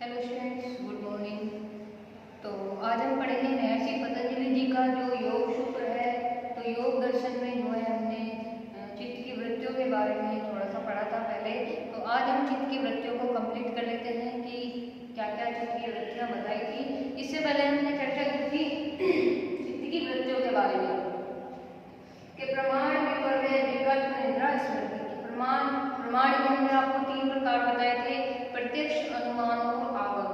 Hello students, good morning. तो आज हम पढ़ेंगे महर्षि पतंजलि जी का जो योग सूत्र है। तो योग दर्शन में जो है हमने चित्त की वृत्तियों के बारे में थोड़ा सा पढ़ा था पहले। तो आज हम चित्त की वृत्तियों को कंप्लीट कर लेते हैं कि क्या क्या चित्त की वृत्तियां बताई थी। इससे पहले हमने चर्चा की थी चित्त की वृत्तियों के बारे में कि प्रमाण, विपर्य, विकल्प, निद्रा, स्मृति। प्रमाण के हमने आपको 3 प्रकार बताए थे: प्रत्यक्ष, अनुमान और आगम।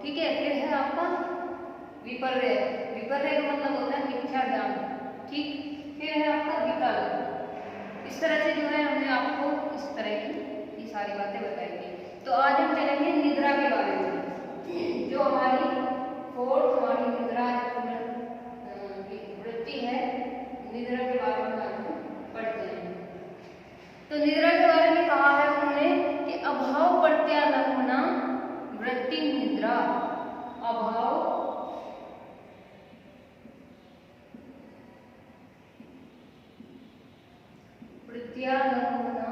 ठीक है। फिर है आपका विपर्य। विपर्य का मतलब होता है मिथ्या ज्ञान। ठीक। फिर है आपका विकल्प। इस तरह से जो है हमने आपको इस तरह की ये सारी बातें बताई थी। तो आज हम चलेंगे निद्रा के बारे में, जो हमारी फोर्थ हमारी निद्रा वृत्ति है। निद्रा के बारे में आज हम पढ़ते हैं। तो निद्रा के बारे में कहा है उन्होंने कि अभाव प्रत्यालंबना वृत्ति निद्रा। अभाव प्रत्यालंबना,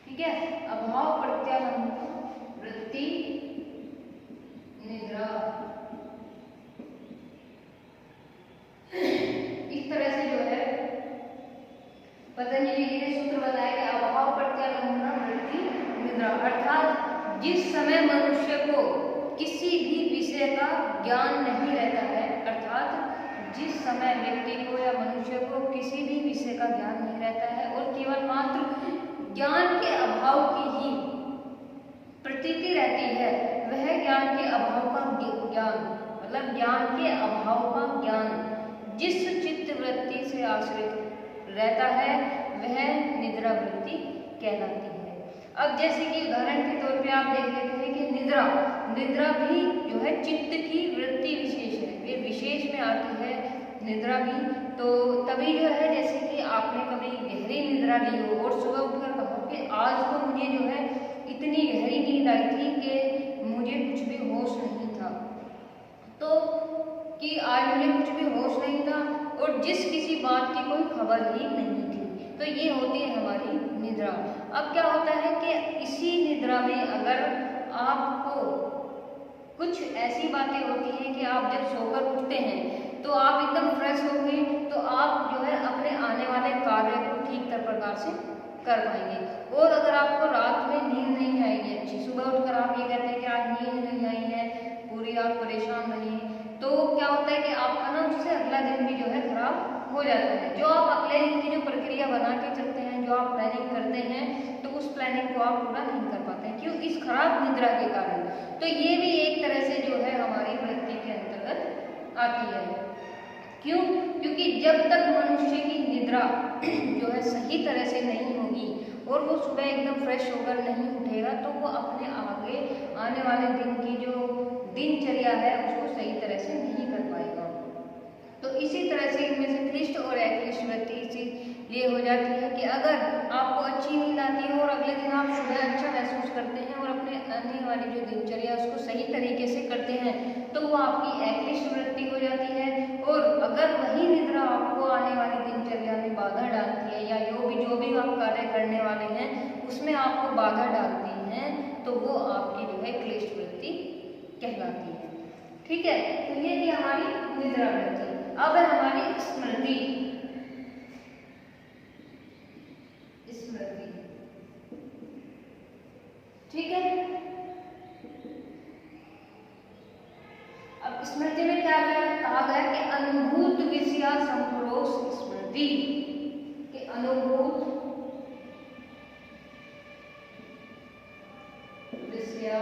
ठीक है, अभाव प्रत्यालंबना वृत्ति निद्रा। इस तरह से जो है पतंजलि जी ने सूत्र बताया कि अभाव प्रत्यालंबना वृत्ति निद्रा, अर्थात जिस समय मनुष्य को किसी भी विषय का ज्ञान नहीं रहता है, अर्थात जिस समय व्यक्ति को या मनुष्य को किसी भी विषय का ज्ञान नहीं रहता है और केवल मात्र ज्ञान के अभाव की ही प्रतीति रहती है, वह ज्ञान के अभाव का ज्ञान, मतलब ज्ञान के अभाव का ज्ञान जिस चित्त वृत्ति से आश्रित रहता है वह निद्रा वृत्ति कहलाती है। अब जैसे कि उदाहरण के तौर पे आप देख लेते हैं कि निद्रा भी जो है चित्त की वृत्ति विशेष है, ये विशेष में आती है निद्रा भी। तो तभी जो है जैसे कि आपने कभी गहरी निद्रा ली हो और सुबह उठकर कहो कि आज तो मुझे जो है इतनी गहरी नींद आई थी कि मुझे कुछ भी होश नहीं था, तो कि आज मुझे कुछ भी होश नहीं था और जिस किसी बात की कोई खबर ही नहीं थी, तो ये होती है हमारी निद्रा। अब क्या होता है कि इसी निद्रा में अगर आपको कुछ ऐसी बातें होती हैं कि आप जब सोकर उठते हैं तो आप एकदम फ्रेश हो गए, तो आप जो है अपने आने वाले कार्य को ठीक प्रकार से कर पाएंगे। और अगर आपको रात में नींद नहीं आएगी अच्छी, सुबह उठकर आप ये कहते हैं कि आज नींद नहीं आई है, पूरी रात परेशान रही, तो क्या होता है कि आपका ना उससे अगला दिन भी जो है खराब हो जाता है। जो आप अगले दिन की जो प्रक्रिया बना के चलते हैं, जो आप प्लानिंग करते हैं, तो उस प्लानिंग को आप पूरा नहीं कर पाते हैं। क्यों? इस खराब निद्रा के कारण। तो ये भी एक तरह से जो है हमारी वृत्ति के अंतर्गत आती है। क्यों? क्योंकि जब तक मनुष्य की निद्रा जो है सही तरह से नहीं होगी और वो सुबह एकदम फ्रेश होकर नहीं उठेगा, तो वो अपने आगे आने वाले दिन की जो दिनचर्या है उसको सही तरह से नहीं कर पाएगा। तो इसी तरह से इनमें से क्लिष्ट और अक्लिष्ट वृत्ति ये हो जाती है कि अगर आपको अच्छी नींद आती है और अगले दिन आप सुबह अच्छा महसूस करते हैं और अपने आने वाली जो दिनचर्या उसको सही तरीके से करते हैं, तो वो आपकी अक्लिष्ट वृत्ति हो जाती है। और अगर वही निद्रा आपको आने वाली दिनचर्या में बाधा डालती है या जो भी आप कार्य करने वाले हैं उसमें आपको बाधा डालती हैं, तो वो आपकी जो है क्लिष्ट वृत्ति कहलाती है। ठीक है। तो ये थी हमारी निद्रा वृत्ति। अब है हमारी स्मृति। ठीक है। अब स्मृति में क्या कहा गया कि अनुभूत विषया संप्रोष स्मृति, कि अनुभूत विषया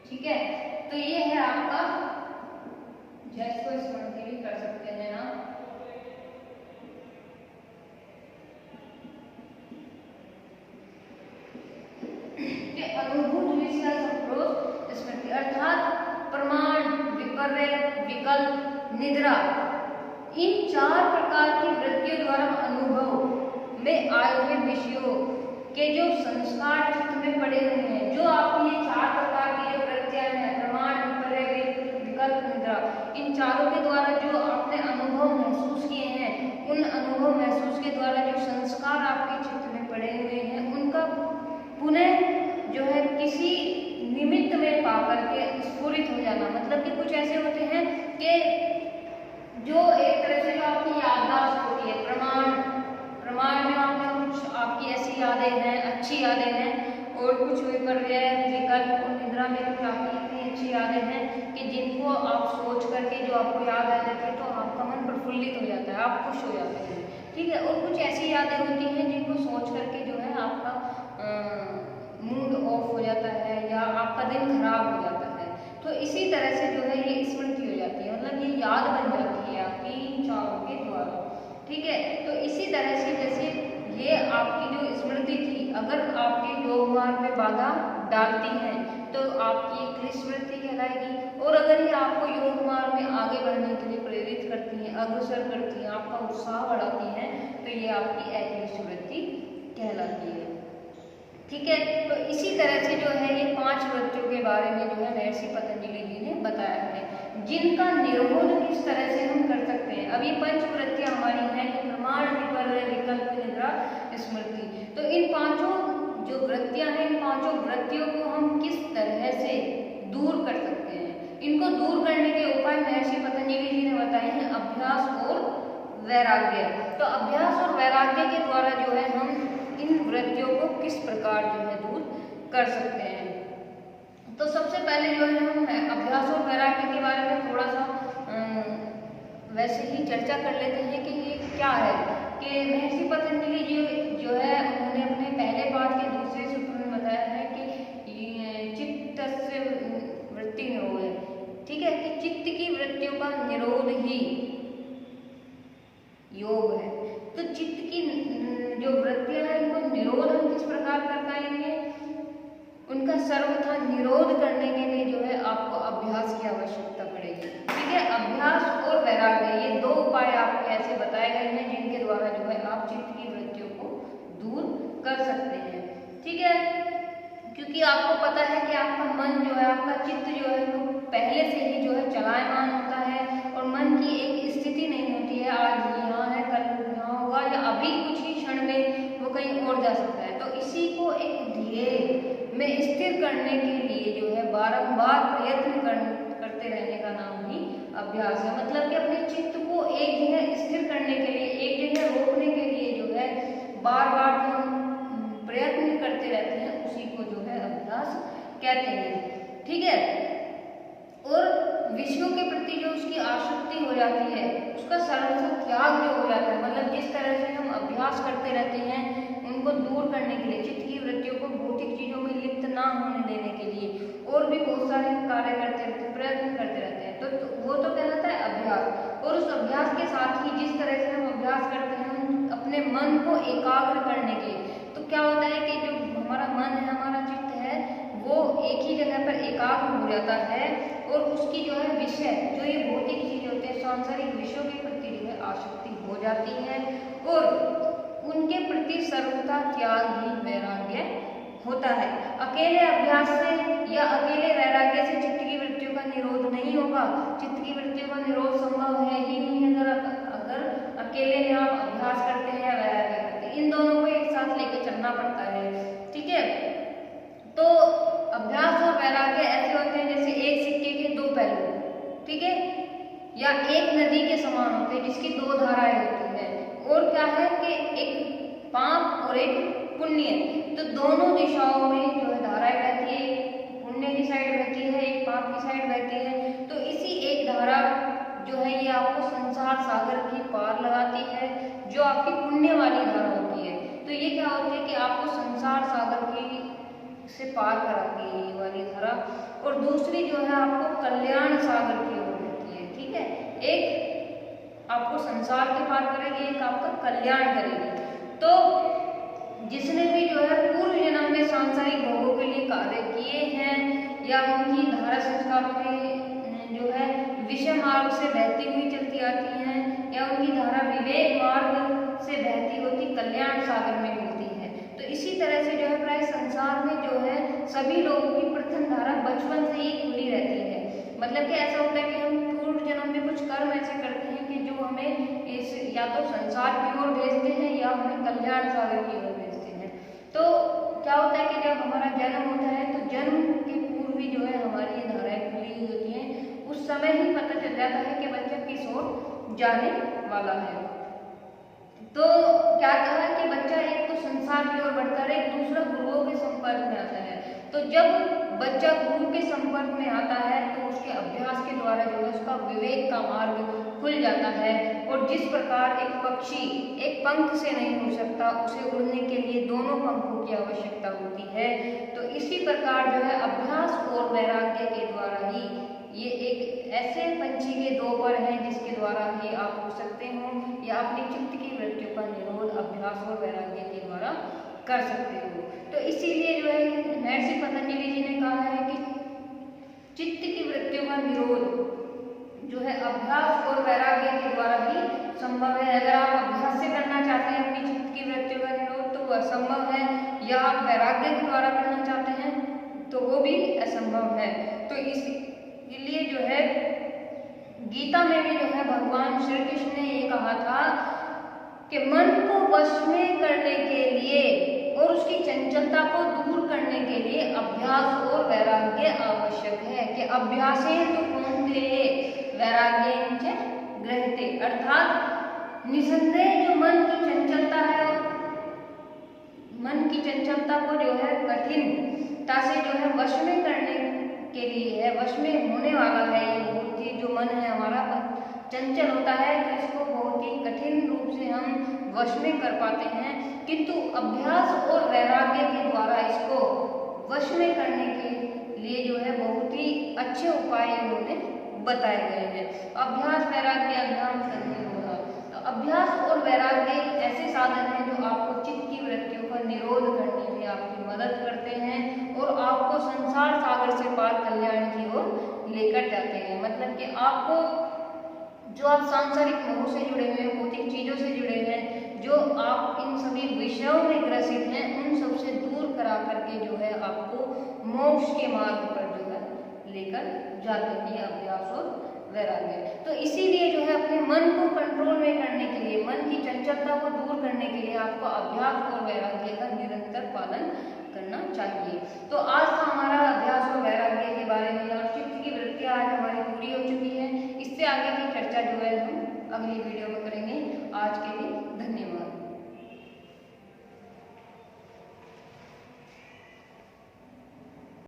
ठीक है। तो ये है आपका, जिसको स्मृति भी कर सकते हैं ना। अनुभूत विषय संप्रोष स्मृति, अर्थात प्रमाण, विपर्य, विकल्प, निद्रा, इन 4 प्रकार की वृत्तियों द्वारा अनुभव में आए हुए विषयों के जो संस्कार चित्त में पड़े हुए हैं, जो आपकी ये 4 प्रकार की जो वृत्तियां हैं, प्रमाण, विपर्य, विकल्प, निद्रा, इन चारों के द्वारा जो आपने अनुभव महसूस किए हैं, उन अनुभव महसूस के द्वारा जो संस्कार आपके चित्त में पड़े हुए हैं, उनका पुनः जो है किसी निमित्त में पा करके स्फुरित हो जाना। मतलब कि कुछ ऐसे होते हैं कि जो एक तरह से आपकी याददाश्त होती है, प्रमाण में आपने कुछ आपकी ऐसी यादें हैं, अच्छी यादें हैं, और कुछ विपर्य, विकल्प और निद्रा में कुछ आपकी इतनी अच्छी यादें हैं कि जिनको आप सोच करके जो आपको याद आ जाती है तो आपका मन प्रफुल्लित हो जाता है, आप खुश हो जाते हैं, ठीक है। और कुछ ऐसी यादें होती हैं जिनको सोच करके जो है आपका मूड ऑफ हो जाता है या आपका दिन खराब हो जाता है। तो इसी तरह से जो है ये स्मृति हो जाती है, मतलब ये याद बन जाती है आपकी इन चारों के द्वारा, ठीक है। तो इसी तरह से जैसे ये आपकी जो स्मृति थी, अगर आपके योग मार्ग में बाधा डालती है तो आपकी एक स्मृति कहलाएगी, और अगर ये आपको योग मार्ग में आगे बढ़ने के लिए प्रेरित करती है, अग्रसर करती है, आपका उत्साह बढ़ाती है, तो ये आपकी ऐसी स्मृति कहलाती है, ठीक है। तो इसी तरह से जो है ये 5 वृत्तियों के बारे में जो है महर्षि पतंजलि जी ने बताया है, जिनका निरोध किस तरह से हम कर सकते हैं। अब ये 5 वृत्तियां हमारी हैं, प्रमाण, विपर्य, विकल्प, निद्रा, स्मृति। तो इन 5 जो वृत्तियां हैं, इन 5 वृत्तियों को हम किस तरह से दूर कर सकते हैं। इनको दूर करने के उपाय महर्षि पतंजलि जी ने बताए हैं, अभ्यास और वैराग्य। तो अभ्यास और वैराग्य के द्वारा जो है हम इन वृत्तियों को किस प्रकार जो है दूर कर सकते हैं। तो सबसे पहले जो है हम अभ्यास और वैराग्य के बारे में थोड़ा सा वैसे ही चर्चा कर लेते हैं कि ये क्या है। कि महर्षि पतंजलि जी जो है उन्होंने अपने पहले पाठ के दूसरे सूत्र में बताया है कि चित्त से वृत्ति निरोध है, ठीक है, कि चित्त की वृत्तियों का निरोध ही योग है। तो चित्त की जो वृत्तियां हैं इनको निरोध हम किस प्रकार कर पाएंगे, उनका सर्वथा निरोध करने के लिए जो है आपको अभ्यास की आवश्यकता पड़ेगी, ठीक है। अभ्यास और वैराग्य, ये 2 उपाय आपको ऐसे बताए गए हैं जिनके द्वारा जो है आप चित्त की वृत्तियों को दूर कर सकते हैं, ठीक है। क्योंकि आपको पता है कि आपका मन जो है, आपका चित्त जो है वो पहले से ही जो है चलायमान होता है, और मन की एक स्थिति नहीं होती है आज यहाँ है कल यहाँ होगा, या अभी कुछ ही क्षण में वो कहीं और जा सकता है। तो इसी को एक ध्येय में स्थिर करने के लिए जो है बारंबार प्रयत्न करते रहने का नाम ही अभ्यास है। मतलब कि अपने चित्त को एक जगह स्थिर करने के लिए, एक जगह रोकने के लिए जो है बार बार जो हम प्रयत्न करते रहते हैं, उसी को जो है अभ्यास कहते हैं, ठीक है। और विषयों के प्रति जो उसकी आसक्ति हो जाती है, उसका सर्वथा त्याग जो हो जाता है, मतलब जिस तरह से हम अभ्यास करते रहते हैं उनको दूर करने के लिए, चित्त की वृत्तियों को भौतिक चीजों में लिप्त ना होने देने के लिए, और भी बहुत सारे कार्य करते रहते हैं, प्रयत्न करते रहते हैं, तो वो तो कहलाता है अभ्यास। और उस अभ्यास के साथ ही जिस तरह से हम अभ्यास करते हैं अपने मन को एकाग्र करने के, तो क्या होता है कि जो हमारा मन है, हमारा चित्त है, वो एक ही जगह पर एकाग्र हो जाता है, और उसकी जो है विषय, जो ये भौतिक चीज होते हैं, सांसारिक विषयों के प्रति जो है आसक्ति हो जाती है, और उनके प्रति सर्वथा त्याग ही वैराग्य होता है। अकेले अभ्यास से या अकेले वैराग्य से चित्त की वृत्तियों का निरोध नहीं होगा। चित्त की वृत्तियों का निरोध संभव है ही नहीं अगर अकेले में आप अभ्यास करते हैं या वैराग्य करते हैं, इन दोनों को एक साथ लेके चलना पड़ता है, ठीक है। तो अभ्यास और वैराग्य ऐसे होते हैं जैसे एक सिक्के के 2 पहलू, ठीक है, या एक नदी के समान होते हैं जिसकी 2 धाराएं होती हैं। और क्या है कि एक पाप और एक पुण्य, तो दोनों दिशाओं में जो है धाराएं बहती है, एक पुण्य की साइड बहती है, एक पाप की साइड बहती है। तो इसी एक धारा जो है ये आपको संसार सागर की पार लगाती है, जो आपकी पुण्य वाली धारा होती है। तो ये क्या होती है कि आपको संसार सागर की से पार कराती है ये वाली धारा, और दूसरी जो है आपको कल्याण सागर की ओर लेती है, ठीक है। एक आपको संसार के पार करेगी, एक आपका कल्याण करेगी। तो जिसने भी जो है पूर्व जन्म में सांसारिक भोगों के लिए कार्य किए हैं, या उनकी धारा संस्कारों में जो है विषय मार्ग से बहती हुई चलती आती हैं, या उनकी धारा विवेक मार्ग से बहती होती कल्याण सागर संसार में जो है सभी लोगों की प्रथम धारा बचपन से ही खुली रहती है। मतलब कि ऐसा होता है कि हम पूर्व जन्म में कुछ कर्म ऐसे करते हैं कि जो हमें इस या तो संसार की ओर भेजते हैं या हमें कल्याण सागर की ओर भेजते हैं। तो क्या होता है कि जब हमारा जन्म होता है तो जन्म के पूर्व ही जो है हमारी ये धाराएं खुली हुई होती हैं। उस समय ही पता चल जाता है कि बच्चा किस ओर जाने वाला है। तो क्या कहा है कि बच्चा एक तो संसार की ओर बढ़ता है, एक दूसरा गुरुओं के संपर्क में आता है। तो जब बच्चा गुरु के संपर्क में आता है तो उसके अभ्यास के द्वारा जो है उसका विवेक का मार्ग खुल जाता है। और जिस प्रकार एक पक्षी एक पंख से नहीं उड़ सकता, उसे उड़ने के लिए दोनों पंखों की आवश्यकता होती है। तो इसी प्रकार जो है अभ्यास और वैराग्य के द्वारा ही ये एक ऐसे पंछी के दो पर हैं जिसके द्वारा ही आप उड़ सकते हो या अपनी चित्त की वृत्तियों का निरोध अभ्यास और वैराग्य के द्वारा कर सकते हो। तो इसीलिए जो है महर्षि पतंजलि जी ने कहा है कि चित्त की वृत्तियों का निरोध जो है अभ्यास और वैराग्य के द्वारा ही संभव है। अगर आप अभ्यास से करना चाहते हैं अपनी चित्त की वृत्तियों का निरोध तो वह असंभव है, या आप वैराग्य के द्वारा करना चाहते हैं तो वो भी असंभव है। तो इसलिए जो है गीता में भी जो है भगवान श्री कृष्ण ने ये कहा था कि मन को वश में करने के लिए और उसकी चंचलता को दूर करने के लिए अभ्यास और वैराग्य आवश्यक है। कि अभ्यासेन तो कौन्तेय वैराग्येन च गृह्यते, अर्थात निसंदेह जो मन की चंचलता है, मन की चंचलता को जो है कठिनता से जो है वश में करने के लिए है, वश में होने वाला है। ये बहुत ही जो मन है हमारा चंचल होता है तो इसको बहुत ही कठिन रूप से हम वश में कर पाते हैं, किंतु अभ्यास और वैराग्य के द्वारा इसको वश में करने के लिए जो है बहुत ही अच्छे उपाय इन्होंने बताए गए हैं। अभ्यास वैराग्य अभ्याम करने होगा। तो अभ्यास और वैराग्य ऐसे साधन हैं जो आपको चित्त की वृत्तियों का निरोध करने में आपकी मदद करते हैं और आपको संसार सागर से पार कल्याण की ओर लेकर जाते हैं। मतलब कि आपको जो आप सांसारिक मोह से जुड़े हुए हैं, भौतिक चीजों से जुड़े हैं, जो आप इन सभी विषयों में ग्रसित हैं, उन सबसे दूर करा करके जो है आपको मोक्ष के मार्ग पर जो है लेकर जाते हैं अभ्यास और वैराग्य। तो इसीलिए जो है अपने मन को कंट्रोल में करने के लिए, मन की चंचलता को दूर करने के लिए आपको अभ्यास और वैराग्य का निरंतर पालन करना चाहिए। तो आज था हमारा अभ्यास और वैराग्य के बारे में, और चित्त की वृत्तियां आज हमारी पूरी हो चुकी है। इससे आगे की चर्चा जो है हम अगली वीडियो में करेंगे। आज के